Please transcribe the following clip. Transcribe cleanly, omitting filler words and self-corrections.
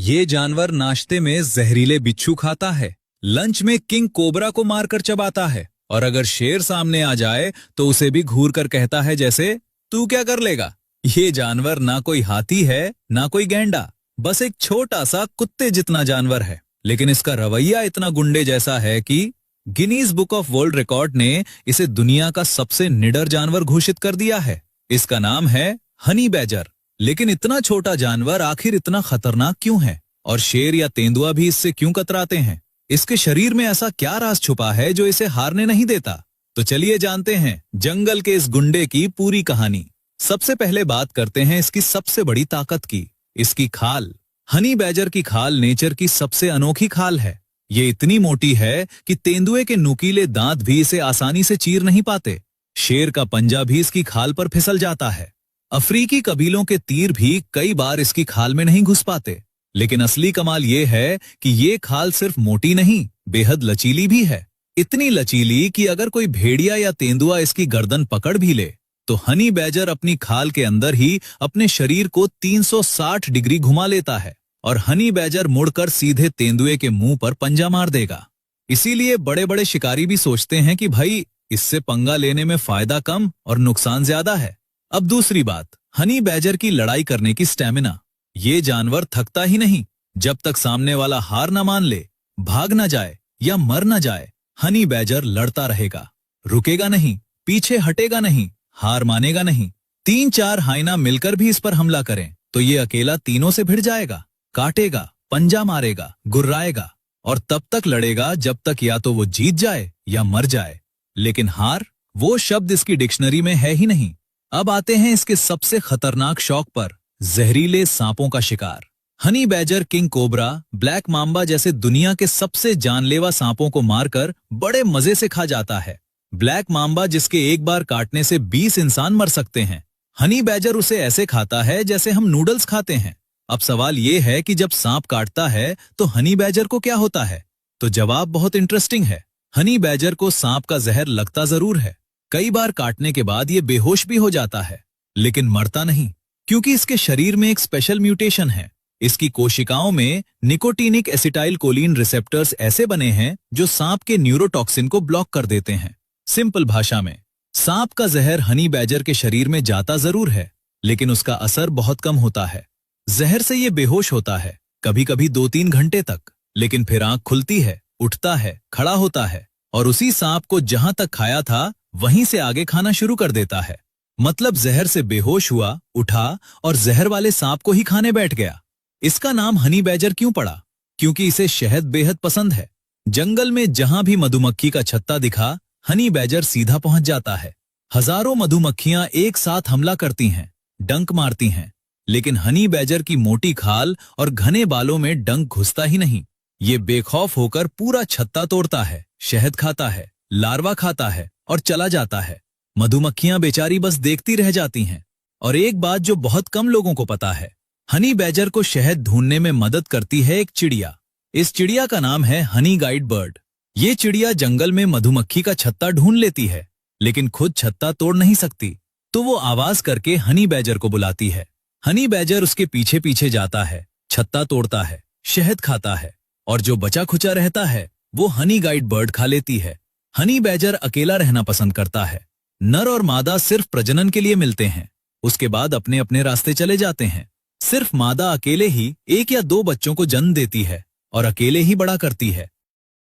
ये जानवर नाश्ते में जहरीले बिच्छू खाता है, लंच में किंग कोबरा को मारकर चबाता है, और अगर शेर सामने आ जाए तो उसे भी घूर कर कहता है जैसे तू क्या कर लेगा। ये जानवर ना कोई हाथी है ना कोई गैंडा, बस एक छोटा सा कुत्ते जितना जानवर है, लेकिन इसका रवैया इतना गुंडे जैसा है कि Guinness book of world record ने इसे दुनिया का सबसे निडर जानवर घोषित कर दिया है। इसका नाम है हनी बैजर। लेकिन इतना छोटा जानवर आखिर इतना खतरनाक क्यों है, और शेर या तेंदुआ भी इससे क्यों कतराते हैं? इसके शरीर में ऐसा क्या राज छुपा है जो इसे हारने नहीं देता? तो चलिए जानते हैं जंगल के इस गुंडे की पूरी कहानी। सबसे पहले बात करते हैं इसकी सबसे बड़ी ताकत की, इसकी खाल। हनी बैजर की खाल नेचर की सबसे अनोखी खाल है। ये इतनी मोटी है कि तेंदुए के नुकीले दांत भी इसे आसानी से चीर नहीं पाते। शेर का पंजा भी इसकी खाल पर फिसल जाता है। अफ्रीकी कबीलों के तीर भी कई बार इसकी खाल में नहीं घुस पाते। लेकिन असली कमाल ये है कि ये खाल सिर्फ मोटी नहीं, बेहद लचीली भी है। इतनी लचीली कि अगर कोई भेड़िया या तेंदुआ इसकी गर्दन पकड़ भी ले तो हनी बैजर अपनी खाल के अंदर ही अपने शरीर को 360 डिग्री घुमा लेता है और हनी बैजर मुड़कर सीधे तेंदुए के मुंह पर पंजा मार देगा। इसीलिए बड़े बड़े शिकारी भी सोचते हैं कि भाई इससे पंगा लेने में फायदा कम और नुकसान ज्यादा है। अब दूसरी बात, हनी बैजर की लड़ाई करने की स्टेमिना। ये जानवर थकता ही नहीं। जब तक सामने वाला हार न मान ले, भाग न जाए या मर न जाए, हनी बैजर लड़ता रहेगा, रुकेगा नहीं, पीछे हटेगा नहीं, हार मानेगा नहीं। 3-4 हाइना मिलकर भी इस पर हमला करें तो ये अकेला तीनों से भिड़ जाएगा, काटेगा, पंजा मारेगा, गुर्राएगा और तब तक लड़ेगा जब तक या तो वो जीत जाए या मर जाए। लेकिन हार, वो शब्द इसकी डिक्शनरी में है ही नहीं। अब आते हैं इसके सबसे खतरनाक शौक पर, जहरीले सांपों का शिकार। Honey badger king cobra, black Mamba जैसे दुनिया के सबसे जानलेवा सांपों को मारकर बड़े मजे से खा जाता है। ब्लैक मांबा जिसके एक बार काटने से 20 इंसान मर सकते हैं, हनी बैजर उसे ऐसे खाता है जैसे हम नूडल्स खाते हैं। अब सवाल ये है कि जब सांप काटता है तो हनी बैजर को क्या होता है? तो जवाब बहुत इंटरेस्टिंग है। हनी बैजर को सांप का जहर लगता जरूर है, कई बार काटने के बाद ये बेहोश भी हो जाता है, लेकिन मरता नहीं, क्योंकि इसके शरीर में एक स्पेशल म्यूटेशन है। इसकी कोशिकाओं में निकोटीनिक एसिटाइल कोलिन रिसेप्टर्स ऐसे बने हैं जो सांप के न्यूरोटॉक्सिन को ब्लॉक कर देते हैं। सिंपल भाषा में, सांप का जहर हनी बैजर के शरीर में जाता जरूर है, लेकिन उसका असर बहुत कम होता है। जहर से ये बेहोश होता है, कभी कभी 2-3 घंटे तक, लेकिन फिर आंख खुलती है, उठता है, खड़ा होता है और उसी सांप को जहां तक खाया था वहीं से आगे खाना शुरू कर देता है। मतलब जहर से बेहोश हुआ, उठा और जहर वाले सांप को ही खाने बैठ गया। इसका नाम हनी बैजर क्यों पड़ा? क्योंकि इसे शहद बेहद पसंद है। जंगल में जहां भी मधुमक्खी का छत्ता दिखा, हनी बैजर सीधा पहुंच जाता है। हजारों मधुमक्खियां एक साथ हमला करती हैं, डंक मारती हैं, लेकिन हनी बैजर की मोटी खाल और घने बालों में डंक घुसता ही नहीं। ये बेखौफ होकर पूरा छत्ता तोड़ता है, शहद खाता है, लार्वा खाता है और चला जाता है। मधुमक्खियां बेचारी बस देखती रह जाती हैं। और एक बात जो बहुत कम लोगों को पता है, हनी बैजर को शहद ढूंढने में मदद करती है एक चिड़िया। इस चिड़िया का नाम है हनी गाइड बर्ड। ये चिड़िया जंगल में मधुमक्खी का छत्ता ढूंढ लेती है, लेकिन खुद छत्ता तोड़ नहीं सकती, तो वो आवाज करके हनी बैजर को बुलाती है। हनी बैजर उसके पीछे पीछे जाता है, छत्ता तोड़ता है, शहद खाता है और जो बचा खुचा रहता है वो हनी गाइड बर्ड खा लेती है। हनी बैजर अकेला रहना पसंद करता है। नर और मादा सिर्फ प्रजनन के लिए मिलते हैं, उसके बाद अपने अपने रास्ते चले जाते हैं। सिर्फ मादा अकेले ही 1 या 2 बच्चों को जन्म देती है और अकेले ही बड़ा करती है।